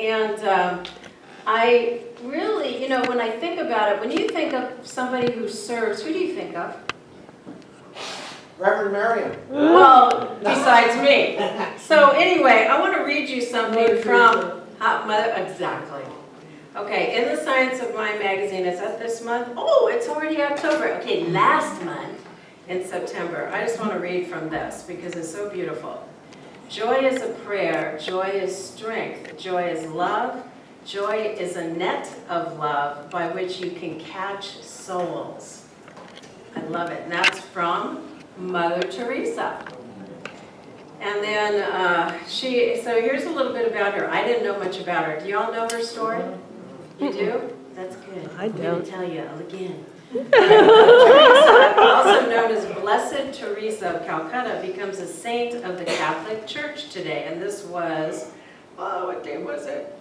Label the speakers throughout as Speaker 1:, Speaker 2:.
Speaker 1: And I really, when I think about it, when you think of somebody who serves, who do you think of?
Speaker 2: Reverend Marion.
Speaker 1: Well, besides me. So anyway, I want to read you something from Mother. Exactly. Okay, in the Science of Mind magazine, is that this month? Oh, it's already October. Okay, last month in September. I just want to read from this because it's so beautiful. Joy is a prayer. Joy is strength. Joy is love. Joy is a net of love by which you can catch souls. I love it. And that's from Mother Teresa. And then so here's a little bit about her. I didn't know much about her. Do y'all know her story? You do? That's good.
Speaker 3: I don't.
Speaker 1: I'm going to tell you again. Teresa, also known as Blessed Teresa of Calcutta, becomes a saint of the Catholic Church today. And this was, what day was it?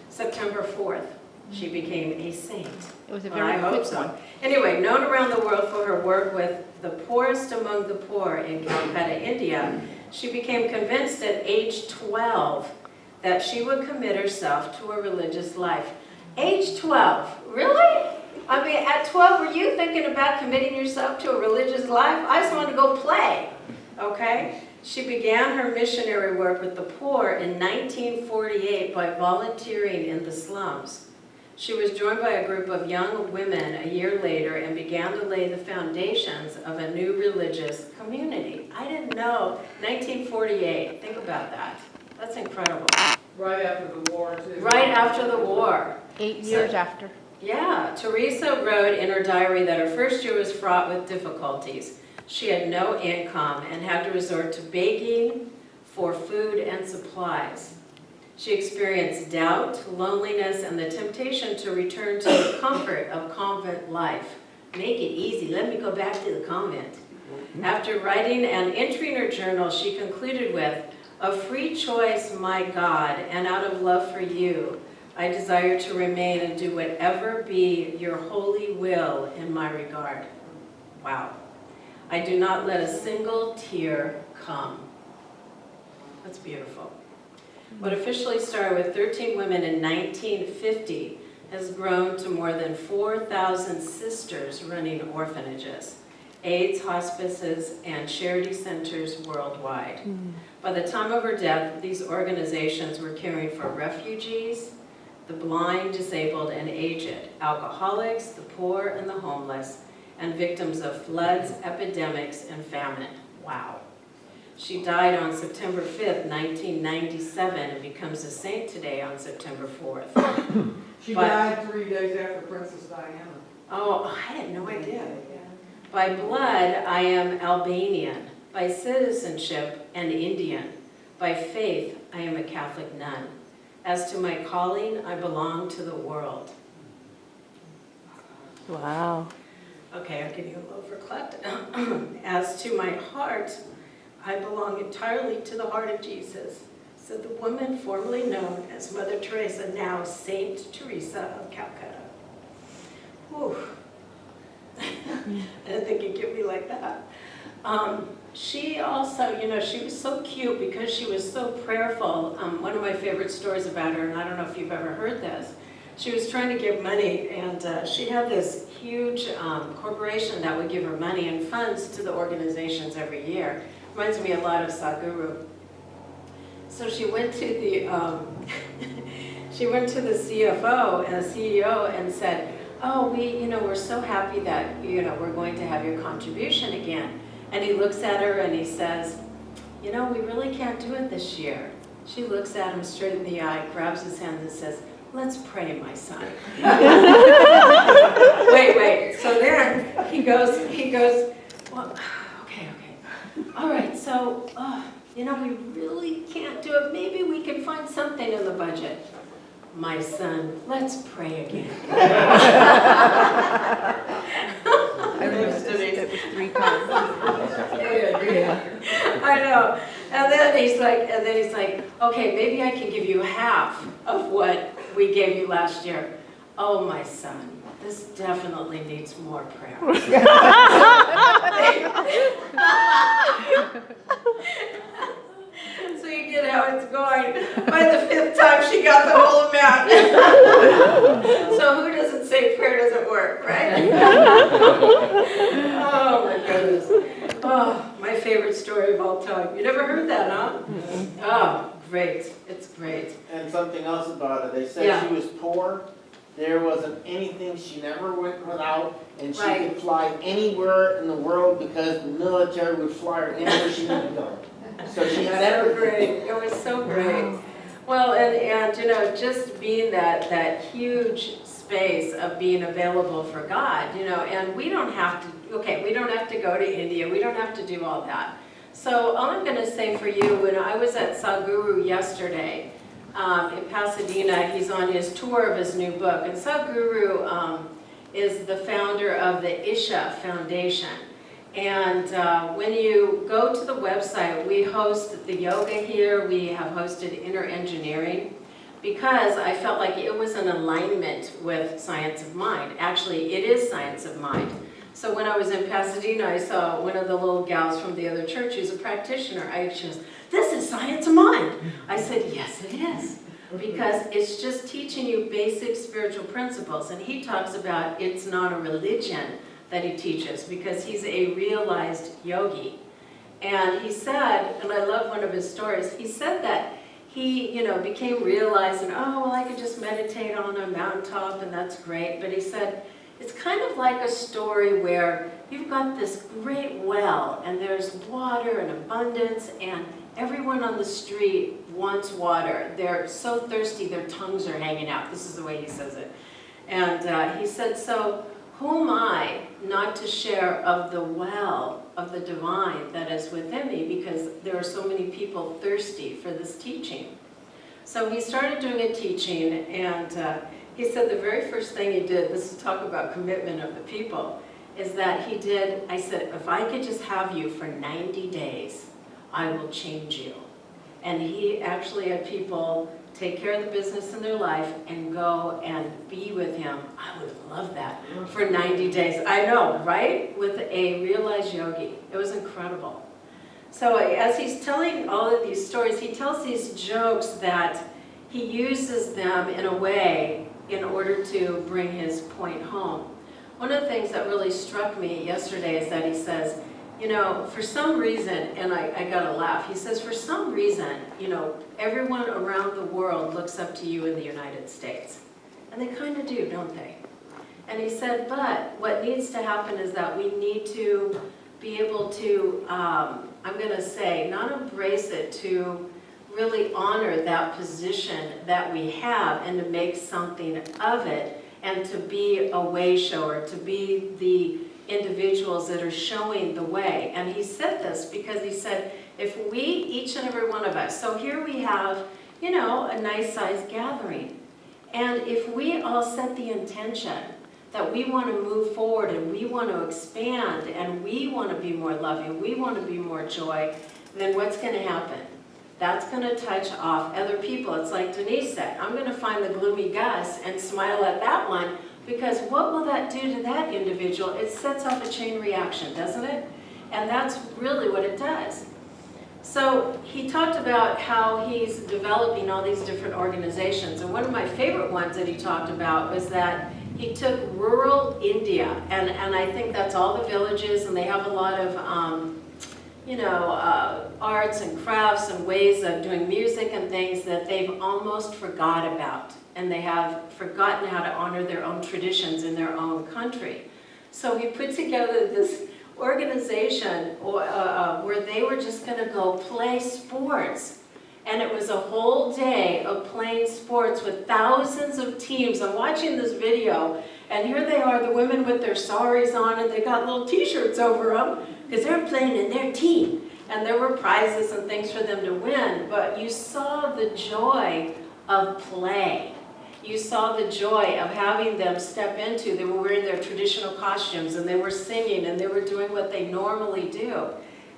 Speaker 1: September 4th. She became a saint.
Speaker 3: It was a
Speaker 1: Well,
Speaker 3: very
Speaker 1: I hope
Speaker 3: quick
Speaker 1: so.
Speaker 3: one.
Speaker 1: Anyway, known around the world for her work with the poorest among the poor in Calcutta, India, she became convinced at age 12 that she would commit herself to a religious life. Age 12, really? I mean, at 12, were you thinking about committing yourself to a religious life? I just wanted to go play, okay? She began her missionary work with the poor in 1948 by volunteering in the slums. She was joined by a group of young women a year later and began to lay the foundations of a new religious community. I didn't know, 1948, think about that. That's incredible.
Speaker 2: Right after the war, too.
Speaker 1: Right after the war.
Speaker 3: 8 years after.
Speaker 1: Yeah, Teresa wrote in her diary that her first year was fraught with difficulties. She had no income and had to resort to begging for food and supplies. She experienced doubt, loneliness, and the temptation to return to the comfort of convent life. Make it easy, let me go back to the convent. After writing an entry in her journal, she concluded with, "A free choice, my God, and out of love for you, I desire to remain and do whatever be your holy will in my regard." Wow. I do not let a single tear come. That's beautiful. What officially started with 13 women in 1950 has grown to more than 4,000 sisters running orphanages, AIDS hospices, and charity centers worldwide. By the time of her death, these organizations were caring for refugees, the blind, disabled, and aged, alcoholics, the poor, and the homeless, and victims of floods, epidemics, and famine. Wow. She died on September 5th, 1997, and becomes a saint today on September 4th.
Speaker 2: She died 3 days after Princess Diana.
Speaker 1: Oh, I had no idea. By blood, I am Albanian. By citizenship, an Indian. By faith, I am a Catholic nun. As to my calling, I belong to the world.
Speaker 3: Wow.
Speaker 1: Okay, I'll give you a little for clap. As to my heart, I belong entirely to the heart of Jesus, said the woman formerly known as Mother Teresa, now Saint Teresa of Calcutta. Whew. I didn't think you'd give me like that. She also, she was so cute because she was so prayerful. One of my favorite stories about her, and I don't know if you've ever heard this, she was trying to give money, and she had this huge corporation that would give her money and funds to the organizations every year. Reminds me a lot of Sadhguru. So she went to the CFO and the CEO and said, "Oh, we're so happy that we're going to have your contribution again." And he looks at her and he says, "We really can't do it this year." She looks at him straight in the eye, grabs his hand and says, "Let's pray, my son." Wait. So then he goes, "Well, okay. All right, so, we really can't do it. Maybe we can find something in the budget." "My son, let's pray again."
Speaker 3: I remember it was 3 times.
Speaker 1: Yeah. I know. And then he's like, "Okay, maybe I can give you half of what we gave you last year." "Oh, my son, this definitely needs more prayer." So you get how it's going. By the 5th time she got the whole amount. So who doesn't say prayer doesn't work, right? Oh my goodness. Oh, my favorite story of all time. You never heard that, huh? Oh, great. It's great.
Speaker 4: And something else about it, they said
Speaker 1: Yeah.
Speaker 4: she was poor. There wasn't anything, she never went without, and she
Speaker 1: Right.
Speaker 4: could fly anywhere in the world because the military would fly her anywhere she needed to go. So she had
Speaker 1: So
Speaker 4: everything.
Speaker 1: great. It was so great. Well, and you know, just being that huge space of being available for God, you know, and we don't have to, okay, we don't have to go to India, we don't have to do all that. So all I'm going to say for you, when I was at Sadhguru yesterday in Pasadena, he's on his tour of his new book, and Sadhguru is the founder of the Isha Foundation. And when you go to the website, we host the yoga here, we have hosted inner engineering, because I felt like it was in alignment with science of mind. Actually, it is science of mind. So when I was in Pasadena, I saw one of the little gals from the other church who's a practitioner. She goes, "This is science of mind." I said, "Yes, it is." Because it's just teaching you basic spiritual principles. And he talks about it's not a religion that he teaches, because he's a realized yogi. And he said, and I love one of his stories, he said that he, you know, became realized and, oh, well, I could just meditate on a mountaintop and that's great. But he said, it's kind of like a story where you've got this great well and there's water and abundance and everyone on the street wants water. They're so thirsty, their tongues are hanging out. This is the way he says it. And he said, so who am I not to share of the well of the divine that is within me, because there are so many people thirsty for this teaching. So he started doing a teaching, and he said the very first thing he did, this is talk about commitment of the people, is that he did, I said, if I could just have you for 90 days, I will change you. And he actually had people take care of the business in their life and go and be with him. I would love that for 90 days. I know, right? With a realized yogi. It was incredible. So as he's telling all of these stories, he tells these jokes that he uses them in a way in order to bring his point home. One of the things that really struck me yesterday is that he says, you know, for some reason, and I got to laugh, he says, for some reason, you know, everyone around the world looks up to you in the United States. And they kind of do, don't they? And he said, but what needs to happen is that we need to be able to, I'm going to say, not embrace it, to really honor that position that we have and to make something of it and to be a way shower, to be the individuals that are showing the way. And he said this because he said, if we, each and every one of us, so here we have, you know, a nice sized gathering. And if we all set the intention that we want to move forward and we want to expand and we want to be more loving, we want to be more joy, then what's going to happen? That's going to touch off other people. It's like Denise said, I'm going to find the gloomy Gus and smile at that one, because what will that do to that individual? It sets off a chain reaction, doesn't it? And that's really what it does. So he talked about how he's developing all these different organizations. And one of my favorite ones that he talked about was that he took rural India, and I think that's all the villages, and they have a lot of arts and crafts and ways of doing music and things that they've almost forgot about. And they have forgotten how to honor their own traditions in their own country. So he put together this organization where they were just going to go play sports. And it was a whole day of playing sports with thousands of teams. I'm watching this video, and here they are, the women with their saris on, and they got little t-shirts over them, because they're playing in their team. And there were prizes and things for them to win, but you saw the joy of play. You saw the joy of having them step into, they were wearing their traditional costumes, and they were singing, and they were doing what they normally do.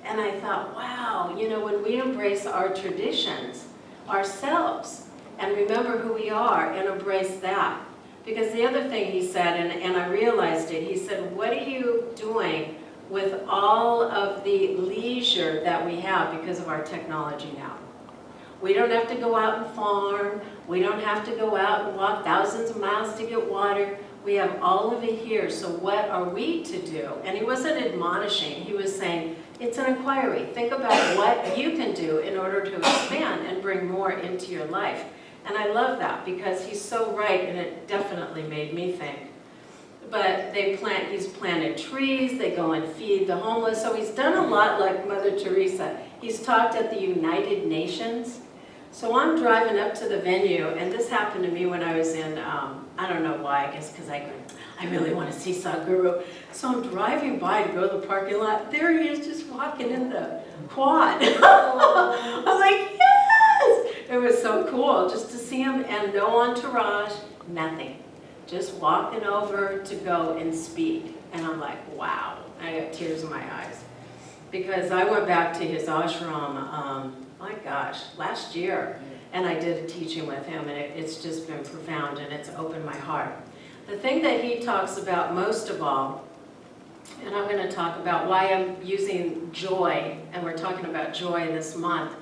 Speaker 1: And I thought, wow, you know, when we embrace our traditions ourselves and remember who we are and embrace that. Because the other thing he said, and I realized it, he said, what are you doing with all of the leisure that we have because of our technology now? We don't have to go out and farm. We don't have to go out and walk thousands of miles to get water. We have all of it here, so what are we to do? And he wasn't admonishing, he was saying, it's an inquiry. Think about what you can do in order to expand and bring more into your life. And I love that because he's so right, and it definitely made me think. But he's planted trees, they go and feed the homeless, so he's done a lot like Mother Teresa. He's talked at the United Nations. So I'm driving up to the venue, and this happened to me when I was in, I don't know why, I guess because I really want to see Sadhguru. So I'm driving by to go to the parking lot. There he is just walking in the quad. I'm like, yes! It was so cool just to see him, and no entourage, nothing. Just walking over to go and speak. And I'm like, wow, I got tears in my eyes. Because I went back to his ashram, my gosh, last year, and I did a teaching with him, and it's just been profound, and it's opened my heart. The thing that he talks about most of all, and I'm going to talk about why I'm using joy, and we're talking about joy this month,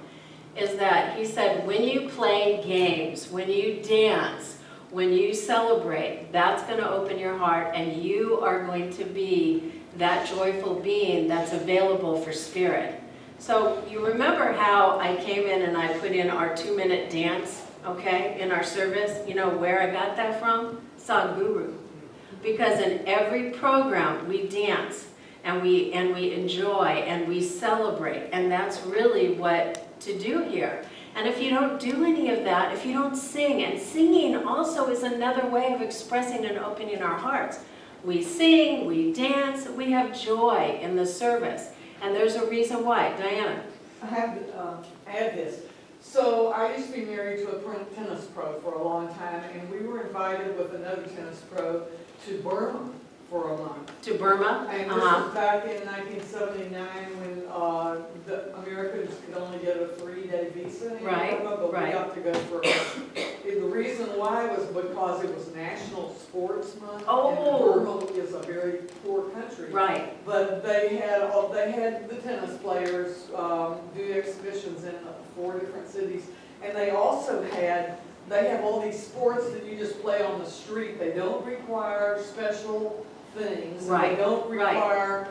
Speaker 1: is that he said, when you play games, when you dance, when you celebrate, that's going to open your heart, and you are going to be that joyful being that's available for spirit. So you remember how I came in and I put in our 2-minute dance, okay, in our service? You know where I got that from? Sadhguru. Because in every program we dance and we enjoy and we celebrate, and that's really what to do here. And if you don't do any of that, if you don't sing, and singing also is another way of expressing and opening our hearts. We sing, we dance, we have joy in the service. And there's a reason why. Diana.
Speaker 2: I have to add this. So I used to be married to a tennis pro for a long time, and we were invited with another tennis pro to Burma for a month.
Speaker 1: To Burma?
Speaker 2: And this was back in 1979 when the Americans could only get a 3-day visa in Burma, but we got to go for the reason why was because it was National Sports Month, and Burma is a very poor country.
Speaker 1: Right.
Speaker 2: But they had the tennis players do exhibitions in 4 different cities, and they also have all these sports that you just play on the street. They don't require special things.
Speaker 1: Right.
Speaker 2: They don't require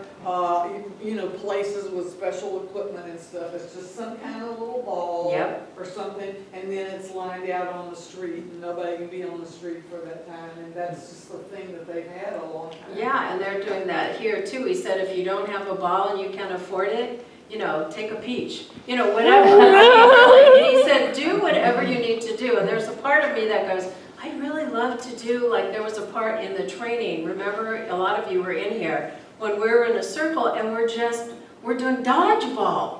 Speaker 2: places with special equipment and stuff. It's just some kind of little ball or something, and then it's lined out on the street, and nobody can be on the street for that time. And that's just the thing that they've had a long time.
Speaker 1: Yeah, and they're doing that here too. He said if you don't have a ball and you can't afford it, take a peach. Whatever. Really. And he said, do whatever you need to do. And there's a part of me that goes, I'd really love to do, like there was a part in the training, remember, a lot of you were in here, when we were in a circle and we're doing dodgeball.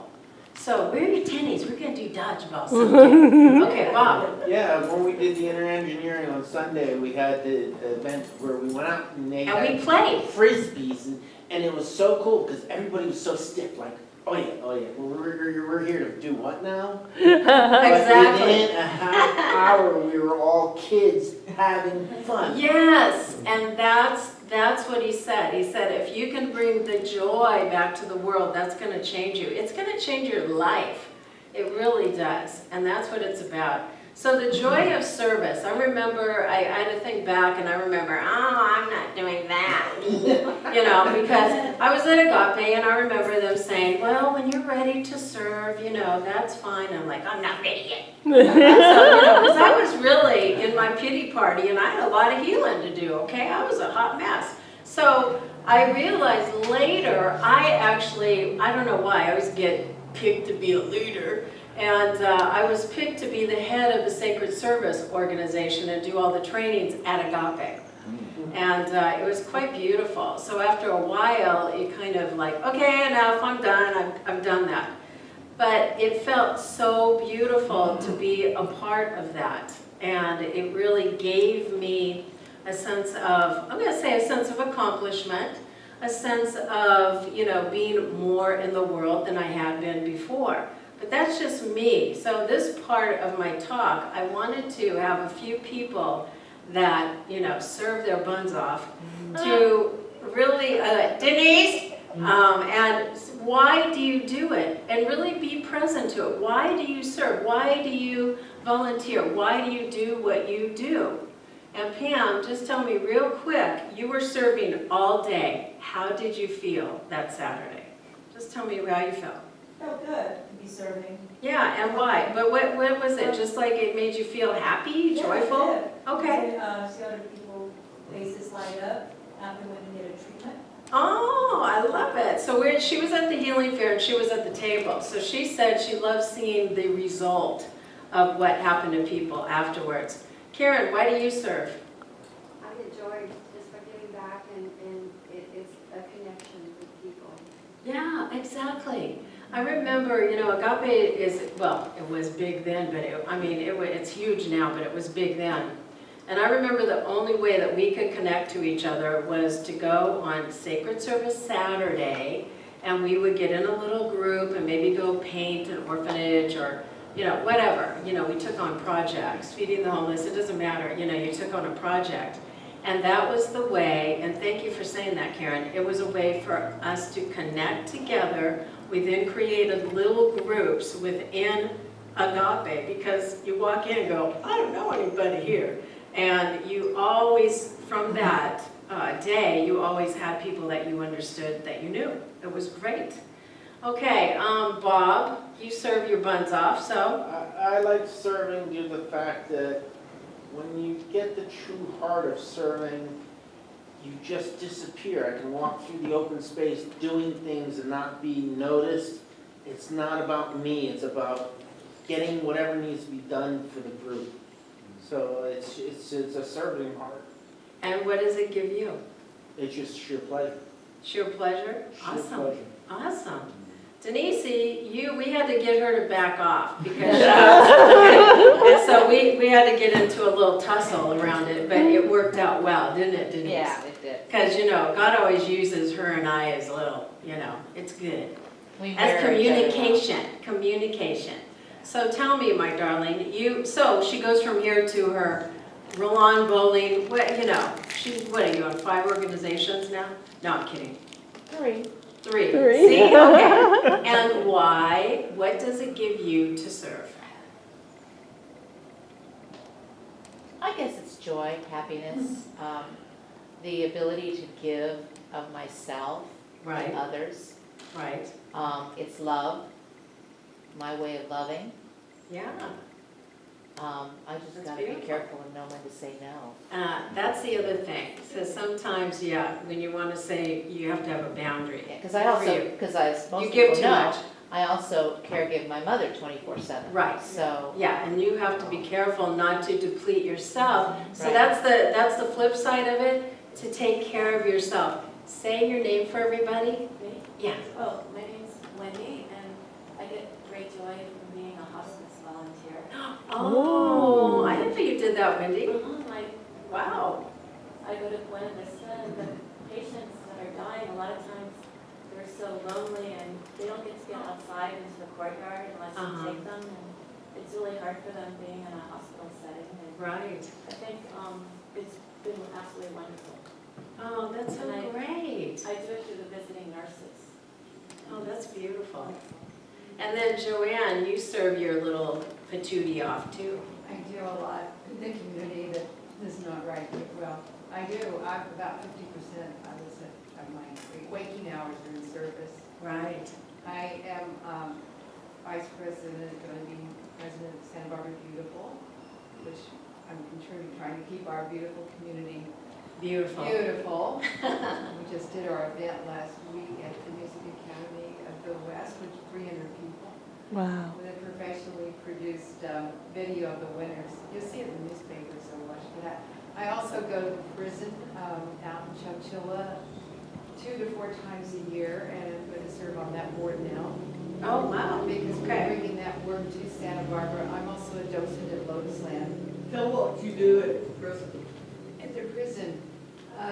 Speaker 1: So where are your tennies? We're going to do dodgeball someday. Okay, Bob.
Speaker 4: Yeah, when we did the inner engineering on Sunday, we had the event where we went out and they had
Speaker 1: we played
Speaker 4: frisbees, and it was so cool because everybody was so stiff, like, oh yeah, we're here to do what now?
Speaker 1: Exactly.
Speaker 4: But within a half hour, we were all kids having fun.
Speaker 1: Yes, and that's what he said. He said, if you can bring the joy back to the world, that's going to change you. It's going to change your life. It really does, and that's what it's about. So the joy of service, I remember, I had to think back, and I remember, I'm not doing that, because I was at Agape, and I remember them saying, well, when you're ready to serve, that's fine. I'm like, I'm not ready yet. So, because I was really in my pity party, and I had a lot of healing to do, okay? I was a hot mess. So I realized later, I don't know why, I always get picked to be a leader. And I was picked to be the head of the Sacred Service organization and do all the trainings at Agape. And it was quite beautiful. So after a while, it kind of like, okay, enough, I'm done, I've done that. But it felt so beautiful to be a part of that. And it really gave me a sense of, I'm going to say a sense of accomplishment, a sense of, being more in the world than I had been before. But that's just me. So this part of my talk, I wanted to have a few people that, serve their buns off to really, Denise, and why do you do it? And really be present to it. Why do you serve? Why do you volunteer. Why do you do what you do? And Pam, just tell me real quick, you were serving all day. How did you feel that Saturday? Just tell me how you felt.
Speaker 5: Felt good to be serving.
Speaker 1: Yeah, and why? But what was it? Just like it made you feel happy, joyful?
Speaker 5: Yeah,
Speaker 1: Okay.
Speaker 5: see other people's faces light up after when they get a treatment.
Speaker 1: Oh, I love it. So she was at the healing fair and she was at the table. So she said she loves seeing the result of what happened to people afterwards. Karen, why do you serve?
Speaker 6: I enjoy just by giving back and it's a connection with people.
Speaker 1: Yeah, exactly. I remember, Agape it was big then, but it's huge now, but it was big then. And I remember the only way that we could connect to each other was to go on Sacred Service Saturday, and we would get in a little group and maybe go paint an orphanage or, whatever. We took on projects, feeding the homeless, it doesn't matter, you took on a project. And that was the way, and thank you for saying that, Karen, it was a way for us to connect together. We then created little groups within Agape, because you walk in and go, I don't know anybody here. And you always, from that day, you always had people that you understood, that you knew. It was great. Okay, Bob, you serve your buns off, so.
Speaker 4: I like serving due to the fact that when you get the true heart of serving, you just disappear. I can walk through the open space doing things and not be noticed. It's not about me, it's about getting whatever needs to be done for the group. So it's a serving heart.
Speaker 1: And what does it give you?
Speaker 4: It's just sheer pleasure.
Speaker 1: Sheer pleasure?
Speaker 4: Sheer
Speaker 1: Awesome.
Speaker 4: pleasure.
Speaker 1: Awesome. Denise, we had to get her to back off because and so we had to get into a little tussle around it, but it worked out well, didn't it, Denise?
Speaker 3: Yeah, it did.
Speaker 1: Because, God always uses her and I as little, it's good.
Speaker 3: We
Speaker 1: As
Speaker 3: married each other.
Speaker 1: communication. So tell me, my darling, so she goes from here to her Roland bowling, what are you on 5 organizations now? No, I'm kidding.
Speaker 3: 3.
Speaker 1: 3. See, okay. And why? What does it give you to serve?
Speaker 3: I guess it's joy, happiness, the ability to give of myself
Speaker 1: Right,
Speaker 3: and others.
Speaker 1: right.
Speaker 3: It's love, my way of loving.
Speaker 1: Yeah,
Speaker 3: I just
Speaker 1: That's
Speaker 3: gotta be
Speaker 1: beautiful.
Speaker 3: careful and know when to say no.
Speaker 1: that's the other thing. So sometimes, when you want to say, you have to have a boundary.
Speaker 3: Because I
Speaker 1: Good for
Speaker 3: also,
Speaker 1: you.
Speaker 3: because as most
Speaker 1: You give
Speaker 3: people
Speaker 1: too
Speaker 3: know,
Speaker 1: much.
Speaker 3: I also caregive my mother 24/7.
Speaker 1: Right.
Speaker 3: So,
Speaker 1: Yeah, and you have to be careful not to deplete yourself. So
Speaker 3: Right.
Speaker 1: that's the flip side of it, to take care of yourself. Say your name for everybody.
Speaker 5: Me?
Speaker 1: Yeah.
Speaker 5: Oh, my name's Wendy, and I get great joy from being a hospice volunteer.
Speaker 1: Oh, I didn't know you did that, Wendy. Wow.
Speaker 5: I go to Buena Vista, and the patients that are dying, a lot of times, they're so lonely, and they don't get to get outside into the courtyard unless you take them, and it's really hard for them being in a hospital setting. And
Speaker 1: Right.
Speaker 5: I think it's been absolutely wonderful.
Speaker 1: Oh, that's so
Speaker 5: And
Speaker 1: great.
Speaker 5: I do it through the visiting nurses.
Speaker 1: Oh, that's beautiful. And then Joanne, you serve your little patootie off too.
Speaker 7: I do a lot in the community that is not right, well, I do, I'm about 50% of my waking hours are in service.
Speaker 1: Right.
Speaker 7: I am vice president, going to be president of Santa Barbara Beautiful, which I'm contributing, trying to keep our beautiful community
Speaker 1: Beautiful.
Speaker 7: beautiful. We just did our event last week at the Music Academy of the West, which 300 people.
Speaker 3: wow.
Speaker 7: With a professionally produced video of the winners. You'll see it in the newspaper, so watch for that. I also go to the prison out in Chowchilla 2 to 4 times a year, and I'm going to serve on that board now.
Speaker 1: Oh, wow.
Speaker 7: Because we're
Speaker 1: Okay.
Speaker 7: bringing that work to Santa Barbara. I'm also a docent at Lotus Land.
Speaker 2: Tell what you do at prison.
Speaker 7: At the prison,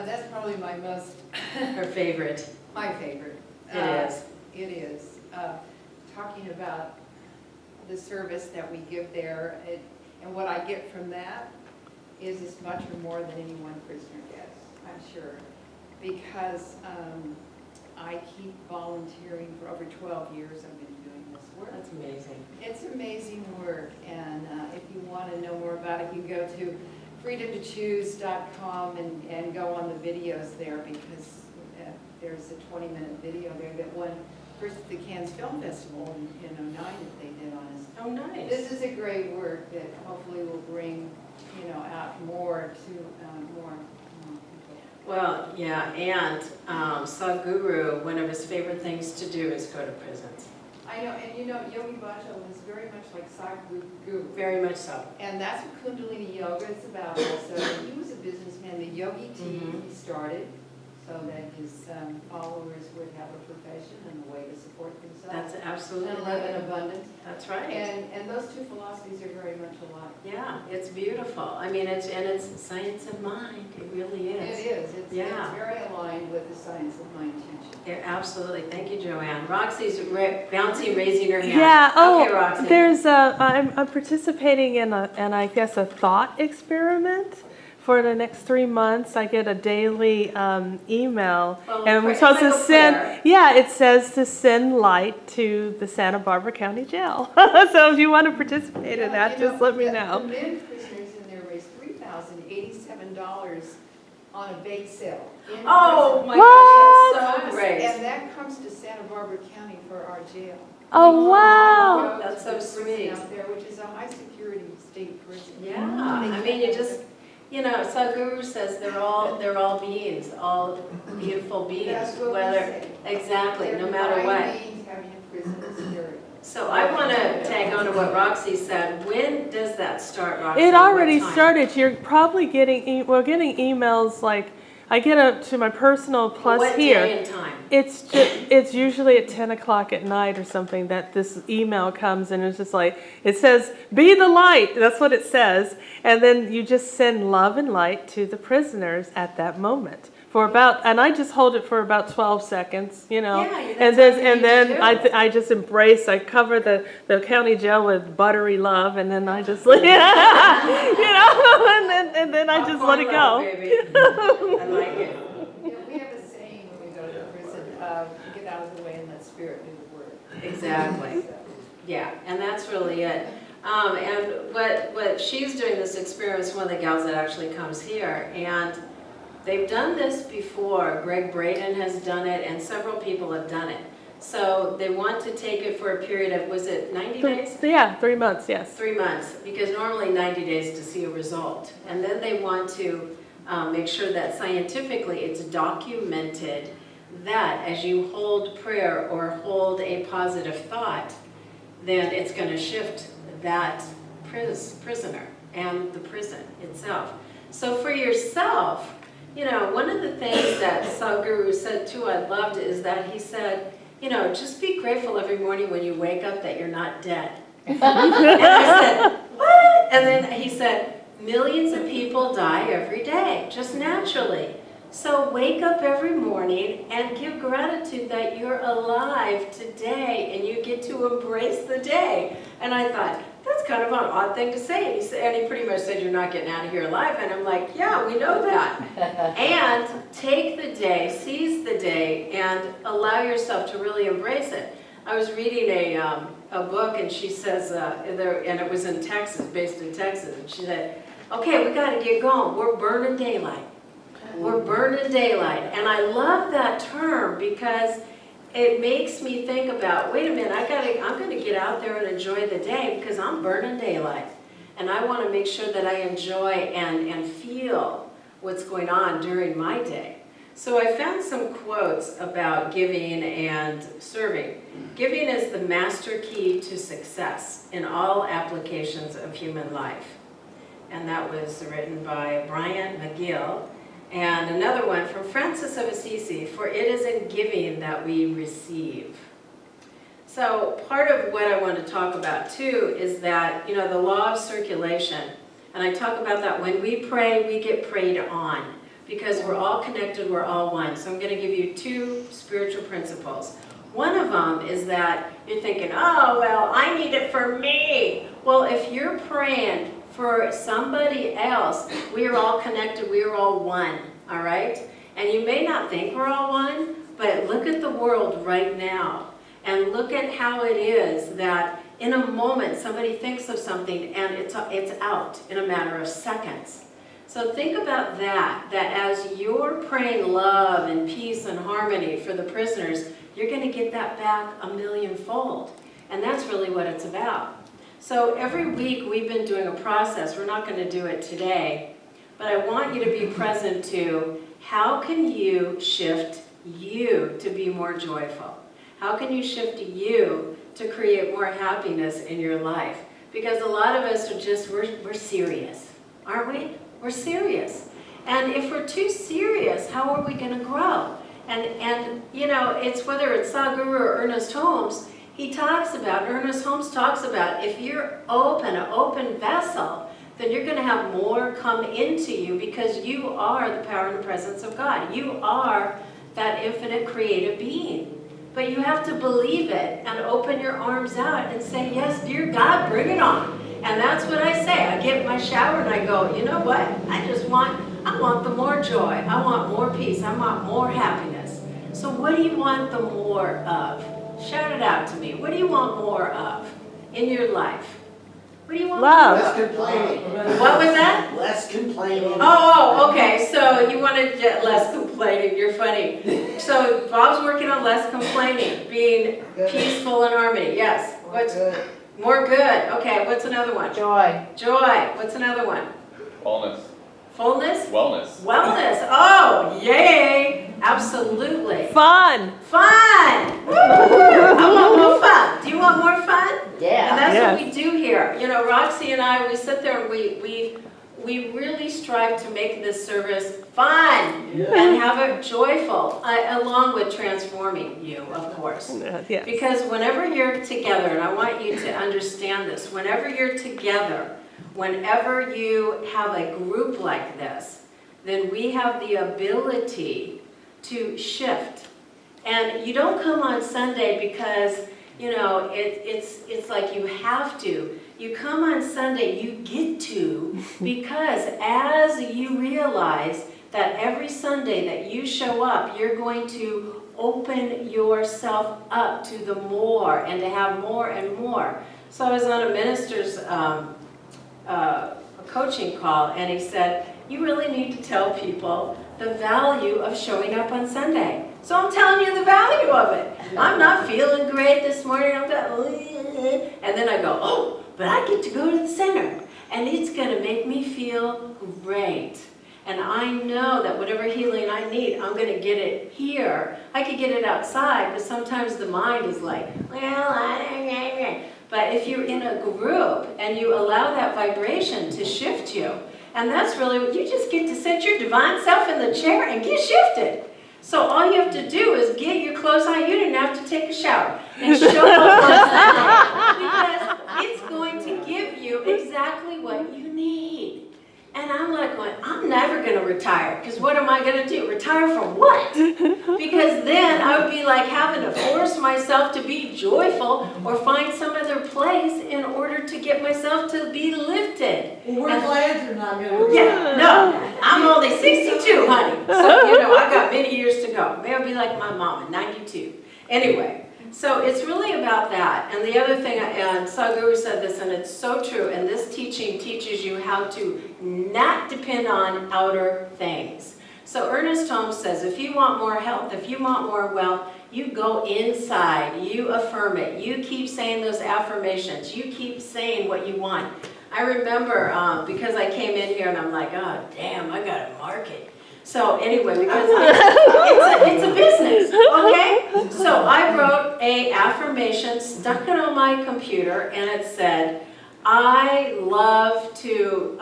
Speaker 7: that's probably my most,
Speaker 1: Her favorite.
Speaker 7: my favorite.
Speaker 1: It is.
Speaker 7: It is. Talking about the service that we give there, and what I get from that is as much or more than any one prisoner gets, I'm sure. Because I keep volunteering for over 12 years. I've been doing this work.
Speaker 1: That's amazing.
Speaker 7: It's amazing work, and if you want to know more about it, you can go to freedomtochoose.com and go on the videos there, because there's a 20-minute video there that won first at the Cannes Film Festival in '09 that they did on us.
Speaker 1: Oh, nice.
Speaker 7: This is a great work that hopefully will bring, out more to more people.
Speaker 1: Well, yeah, and Sadhguru, one of his favorite things to do is go to prisons.
Speaker 7: I know, and Yogi Bhajan was very much like Sadhguru.
Speaker 1: Very much so.
Speaker 7: And that's what Kundalini Yoga is about also. He was a businessman. The Yogi Tea he started so that his followers would have a profession and a way to support themselves.
Speaker 1: That's absolutely
Speaker 7: and live in
Speaker 1: right.
Speaker 7: abundance.
Speaker 1: That's right.
Speaker 7: And those two philosophies are very much alike.
Speaker 1: Yeah, it's beautiful. I mean, it's science of mind. It really is.
Speaker 7: It is. It's
Speaker 1: Yeah.
Speaker 7: very aligned with the science of mind teaching.
Speaker 1: Yeah, absolutely. Thank you, Joanne. Roxy's bouncing, raising her hand.
Speaker 8: Yeah,
Speaker 1: Okay, Roxy.
Speaker 8: there's I'm participating in I guess a thought experiment. For the next 3 months, I get a daily email,
Speaker 1: Well,
Speaker 8: and we're
Speaker 1: it's
Speaker 8: supposed
Speaker 1: like
Speaker 8: to
Speaker 1: a
Speaker 8: send.
Speaker 1: prayer.
Speaker 8: Yeah, it says to send light to the Santa Barbara County Jail. So if you want to participate in that, just let me
Speaker 7: The
Speaker 8: know.
Speaker 7: men prisoners in there raised $3,087 on a bake sale. in
Speaker 1: Oh
Speaker 7: prison.
Speaker 1: my
Speaker 8: What?
Speaker 1: gosh, that's so great.
Speaker 7: And that comes to Santa Barbara County for our jail.
Speaker 8: Oh
Speaker 7: We
Speaker 8: wow!
Speaker 7: go
Speaker 1: That's
Speaker 7: to the
Speaker 1: so
Speaker 7: prison
Speaker 1: sweet.
Speaker 7: Out there, which is a high security state prison.
Speaker 1: Yeah, I mean, you just, Sadhguru says they're all beings, all beautiful beings,
Speaker 7: That's what we
Speaker 1: whether,
Speaker 7: say.
Speaker 1: exactly,
Speaker 7: They're
Speaker 1: no matter
Speaker 7: divine
Speaker 1: what.
Speaker 7: beings having a prison spirit.
Speaker 1: So I want to tag on to what Roxy said. When does that start, Roxy?
Speaker 8: It
Speaker 1: What
Speaker 8: already
Speaker 1: time?
Speaker 8: started. You're probably getting getting emails like I get up to my personal plus
Speaker 1: What
Speaker 8: here.
Speaker 1: day and time?
Speaker 8: It's usually at 10 o'clock at night or something that this email comes, and it's just like, it says, be the light. That's what it says. And then you just send love and light to the prisoners at that moment. And I just hold it for about 12 seconds,
Speaker 1: Yeah,
Speaker 8: and
Speaker 1: that's all you
Speaker 8: then
Speaker 1: need to do.
Speaker 8: I just embrace. I cover the county jail with buttery love, and then I just and then I just let it
Speaker 1: Popcorn love,
Speaker 8: go.
Speaker 1: baby. I like it.
Speaker 7: We have a saying when we go to the prison, get out of the way and let spirit do the work.
Speaker 1: Exactly. Yeah, and that's really it. And what she's doing this experiment is one of the gals that actually comes here, and they've done this before. Greg Braden has done it, and several people have done it. So they want to take it for a period of, was it 90 days?
Speaker 8: Yeah, 3 months. Yes.
Speaker 1: 3 months, because normally 90 days to see a result. And then they want to make sure that scientifically it's documented that as you hold prayer or hold a positive thought, then it's going to shift that prisoner and the prison itself. So for yourself, one of the things that Sadhguru said too, I loved, is that he said, just be grateful every morning when you wake up that you're not dead. And I said, what? And then he said, millions of people die every day, just naturally. So wake up every morning and give gratitude that you're alive today and you get to embrace the day. And I thought, that's kind of an odd thing to say. And he pretty much said, you're not getting out of here alive. And I'm like, yeah, we know that. And take the day, seize the day, and allow yourself to really embrace it. I was reading a book, and she says, and it was in Texas, based in Texas, and she said, okay, we got to get going. We're burning daylight. We're burning daylight. And I love that term because it makes me think about, wait a minute, I'm going to get out there and enjoy the day because I'm burning daylight. And I want to make sure that I enjoy and feel what's going on during my day. So I found some quotes about giving and serving. Giving is the master key to success in all applications of human life. And that was written by Brian McGill. And another one from Francis of Assisi, for it is in giving that we receive. So part of what I want to talk about too is that, the law of circulation. And I talk about that when we pray, we get prayed on. Because we're all connected, we're all one. So I'm going to give you 2 spiritual principles. One of them is that you're thinking, oh, well, I need it for me. Well, if you're praying for somebody else, we are all connected, we are all one, all right? And you may not think we're all one, but look at the world right now. And look at how it is that in a moment somebody thinks of something and it's out in a matter of seconds. So think about that as you're praying love and peace and harmony for the prisoners, you're going to get that back a millionfold. And that's really what it's about. So every week we've been doing a process. We're not going to do it today, but I want you to be present to how can you shift you to be more joyful? How can you shift you to create more happiness in your life? Because a lot of us are just, we're serious, aren't we? We're serious. And if we're too serious, how are we going to grow? And you know, it's whether it's Sadhguru or Ernest Holmes, Ernest Holmes talks about if you're an open vessel, then you're going to have more come into you because you are the power and the presence of God. You are that infinite creative being. But you have to believe it and open your arms out and say, yes, dear God, bring it on. And that's what I say. I get in my shower and I go, you know what? I want the more joy. I want more peace. I want more happiness. So what do you want the more of? Shout it out to me. What do you want more of in your life? What do you want
Speaker 8: Love.
Speaker 1: more
Speaker 4: Less
Speaker 1: of?
Speaker 4: complaining.
Speaker 1: What was that?
Speaker 4: Less complaining.
Speaker 1: Oh, okay. So you wanted to get less complaining. You're funny. So Bob's working on less complaining, being peaceful and harmony. Yes. What's more good? Okay. What's another one?
Speaker 3: Joy.
Speaker 1: Joy. What's another one?
Speaker 9: Wellness.
Speaker 1: Fullness.
Speaker 9: Wellness.
Speaker 1: Wellness. Oh, yay! Absolutely.
Speaker 8: Fun.
Speaker 1: Fun. Woo! I want more fun. Do you want more fun?
Speaker 3: Yeah.
Speaker 1: And that's
Speaker 8: Yes.
Speaker 1: what we do here. You know, Roxy and I, we sit there and we really strive to make this service fun and have it joyful, along with transforming you, of course.
Speaker 8: Yes.
Speaker 1: Because whenever you're together, and I want you to understand this, whenever you're together, whenever you have a group like this, then we have the ability to shift. And you don't come on Sunday because, you know, it's like you have to. You come on Sunday, you get to, because as you realize that every Sunday that you show up, you're going to open yourself up to the more and to have more and more. So I was on a minister's a coaching call, and he said, you really need to tell people the value of showing up on Sunday. So I'm telling you the value of it. I'm not feeling great this morning. And then I go, oh, but I get to go to the center, and it's going to make me feel great. And I know that whatever healing I need, I'm going to get it here. I could get it outside, but sometimes the mind is like, well, I don't know. But if you're in a group and you allow that vibration to shift you, and that's really what you just get to set your divine self in the chair and get shifted. So all you have to do is get your clothes on. You didn't have to take a shower and show up on Sunday, because it's going to give you exactly what you need. And I'm like going, I'm never going to retire, because what am I going to do? Retire from what? Because then I would be like having to force myself to be joyful or find some other place in order to get myself to be lifted.
Speaker 2: Well, we're glad you're not gonna.
Speaker 1: Yeah, no, I'm only 62, honey. So, you know, I got many years to go. Maybe I'll be like my mom at 92. Anyway, so it's really about that. And the other thing, and Sadhguru said this, and it's so true, and this teaching teaches you how to not depend on outer things. So Ernest Holmes says, if you want more health, if you want more wealth, you go inside, you affirm it, you keep saying those affirmations, you keep saying what you want. I remember, because I came in here and I'm like, oh, damn, I got a market. So anyway, because it's a business, okay? So I wrote a affirmation, stuck it on my computer, and it said, I love to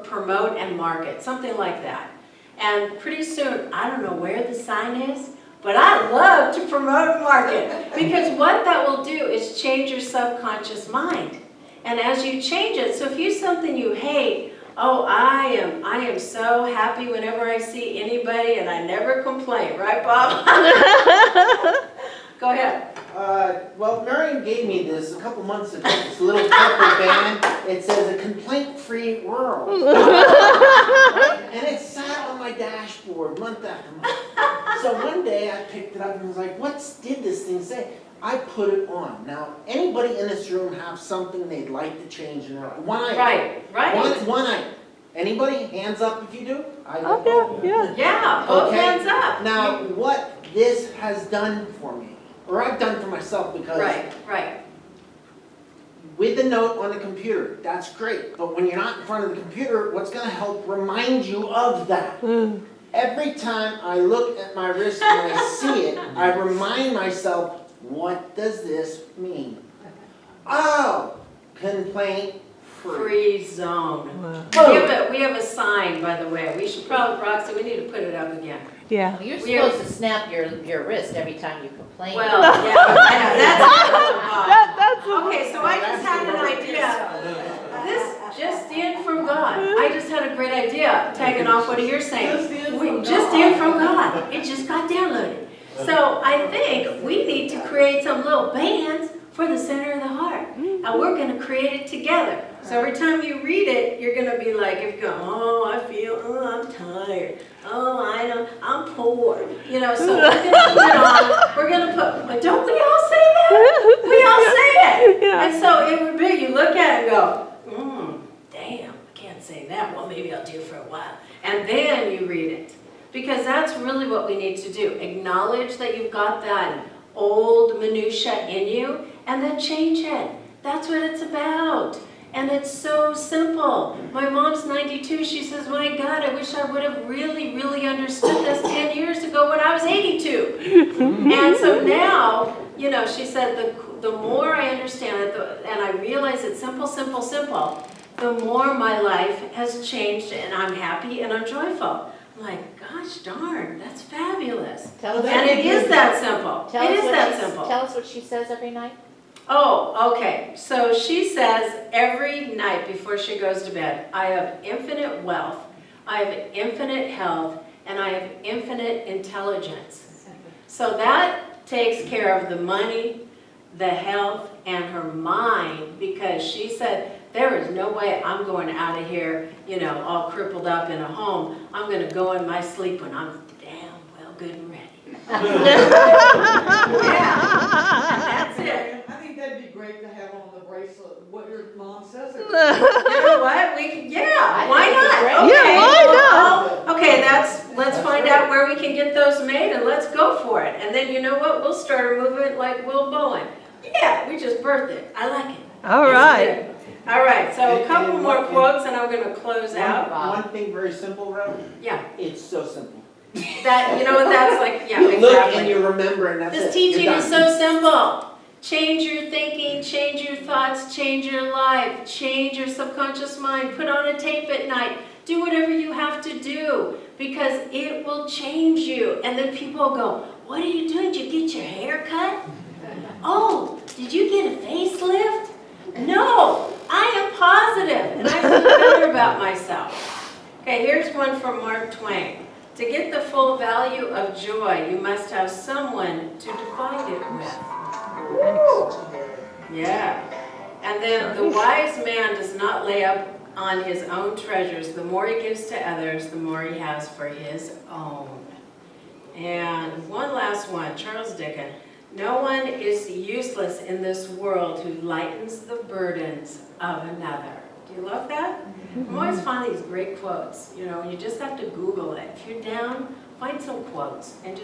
Speaker 1: promote and market, something like that. And pretty soon, I don't know where the sign is, but I love to promote and market. Because what that will do is change your subconscious mind. And as you change it, so if you something you hate, oh, I am so happy whenever I see anybody, and I never complain, right, Bob? Go ahead.
Speaker 4: Well, Marion gave me this a couple months ago, this little purple band. It says a complaint-free world. And it sat on my dashboard month after month. So one day I picked it up and was like, did this thing say? I put it on. Now, anybody in this room have something they'd like to change in their life? One item.
Speaker 1: Right.
Speaker 4: One item. Anybody? Hands up if you do.
Speaker 8: Oh, yeah.
Speaker 1: Yeah, both
Speaker 4: Okay.
Speaker 1: hands up.
Speaker 4: Now, what this has done for me, or I've done for myself, because
Speaker 1: Right.
Speaker 4: with the note on the computer, that's great. But when you're not in front of the computer, what's going to help remind you of that? Every time I look at my wrist and I see it, I remind myself, what does this mean? Oh, complaint free.
Speaker 1: Free zone.
Speaker 8: Wow.
Speaker 1: We have a sign, by the way. We should probably, Roxy, we need to put it up again.
Speaker 8: Yeah.
Speaker 3: Well, you're
Speaker 1: We are-
Speaker 3: supposed to snap your wrist every time you complain.
Speaker 1: Well, yeah, I know,
Speaker 8: That's
Speaker 1: okay, so I just had an idea. This just in from God. I just had a great idea, tagging off what you're saying. Just in from God. It just got downloaded. So I think we need to create some little bands for the center of the heart. And we're going to create it together. So every time you read it, you're going to be like, if you go, oh, I feel, oh, I'm tired. Oh, I know, I'm poor. You know, so we're going to put it on. We're going to put, but don't we all say that? We all say it.
Speaker 8: Yeah.
Speaker 1: And so it would be, you look at it and go, damn, I can't say that. Well, maybe I'll do it for a while. And then you read it. Because that's really what we need to do. Acknowledge that you've got that old minutia in you, and then change it. That's what it's about. And it's so simple. My mom's 92. She says, my God, I wish I would have really, really understood this 10 years ago when I was 82. And so now, you know, she said, the more I understand it, and I realize it's simple, simple, simple, the more my life has changed, and I'm happy and I'm joyful. I'm like, gosh darn, that's fabulous.
Speaker 3: Tell us,
Speaker 1: And it is that simple.
Speaker 3: tell
Speaker 1: It
Speaker 3: us
Speaker 1: is
Speaker 3: what
Speaker 1: that
Speaker 3: she-
Speaker 1: simple.
Speaker 3: Tell us what she says every night.
Speaker 1: Oh, okay. So she says every night before she goes to bed, I have infinite wealth, I have infinite health, and I have infinite intelligence. So that takes care of the money, the health, and her mind, because she said, there is no way I'm going out of here, you know, all crippled up in a home. I'm going to go in my sleep when I'm damn well good and ready. Yeah, and that's it.
Speaker 2: I think that'd be great to have on the bracelet, what your mom says.
Speaker 1: You know what? We can, yeah, why
Speaker 3: think it'd be
Speaker 1: not?
Speaker 3: great.
Speaker 1: Okay.
Speaker 8: Yeah, why
Speaker 1: Well, okay, let's find out where we can get those made and let's go for it. And then you know what? We'll start a movement like Will Bowen. Yeah, we just birthed it. I like it.
Speaker 8: All
Speaker 1: It's
Speaker 8: right.
Speaker 1: good. All right, so a
Speaker 4: And-
Speaker 1: couple
Speaker 4: and
Speaker 1: more
Speaker 4: what-
Speaker 1: quotes and I'm gonna close out.
Speaker 4: One thing very simple, Rev.
Speaker 1: Yeah,
Speaker 4: It's so simple.
Speaker 1: that, you know, that's like, yeah,
Speaker 4: You look and
Speaker 1: exactly.
Speaker 4: you remember, and that's it.
Speaker 1: This teaching
Speaker 4: You're
Speaker 1: is
Speaker 4: done.
Speaker 1: so simple. Change your thinking, change your thoughts, change your life, change your subconscious mind, put on a tape at night, do whatever you have to do because it will change you. And then people go, what are you doing? Did you get your hair cut? Oh, did you get a facelift? No, I am positive and I feel better about myself. Okay, here's one from Mark Twain. To get the full value of joy, you must have someone to divide it with. Yeah. And then the wise man does not lay up on his own treasures. The more he gives to others, the more he has for his own. And one last one, Charles Dickens. No one is useless in this world who lightens the burdens of another. Do you love that? I always find these great quotes. You know, you just have to Google it. If you're down, find some quotes and just